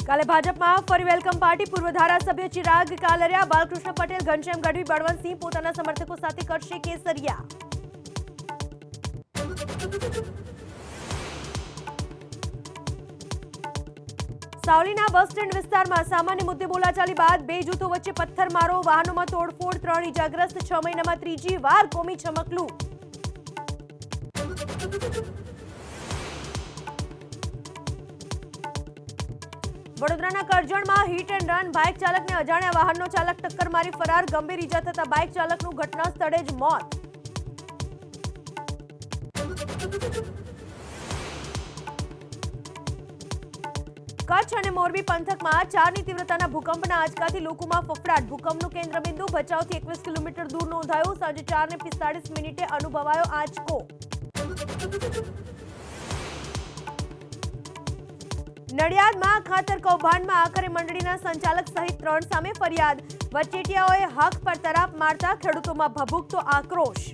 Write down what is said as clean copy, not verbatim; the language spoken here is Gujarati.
કાલે ભાજપમાં ફરી વેલકમ પાર્ટી. પૂર્વ ધારાસભ્ય ચિરાગ કાલરિયા, બાલકૃષ્ણ પટેલ, ઘનશ્યામ ગઢવી, બળવંતસિંહ પોતાના સમર્થકો સાથે કરશે કેસરિયા. સાવલીના બસ સ્ટેન્ડ વિસ્તારમાં સામાન્ય મુદ્દે બોલાચાલી બાદ બે જૂથો વચ્ચે પથ્થરમારો, વાહનોમાં તોડફોડ, 3 ઇજાગ્રસ્ત. 6 મહિનામાં ત્રીજી વાર કોમી ચમકલું. વડોદરાના કરજણમાં હિટ એન્ડ રન, બાઇક ચાલકને અજાણ્યા વાહનનો ચાલક ટક્કર મારી ફરાર. ગંભીર ઇજા થતા બાઇક ચાલકનું ઘટના સ્થળે જ મોત. કચ્છ અને મોરબી પંથકમાં 4ની તીવ્રતાના ભૂકંપના આંચકાથી લોકોમાં ફફડાટ. ભૂકંપનું કેન્દ્રબિંદુ ભચાઉથી 21 કિલોમીટર દૂર નોંધાયું. સાંજે 4:45 અનુભવાયો આંચકો. નડિયાદમાં ખાતર કૌભાંડમાં આખરે મંડળીના સંચાલક સહિત 3 સામે ફરિયાદ. વચેટિયાઓએ હક પર તરાપ મારતા ખેડૂતોમાં ભભૂકતો આક્રોશ.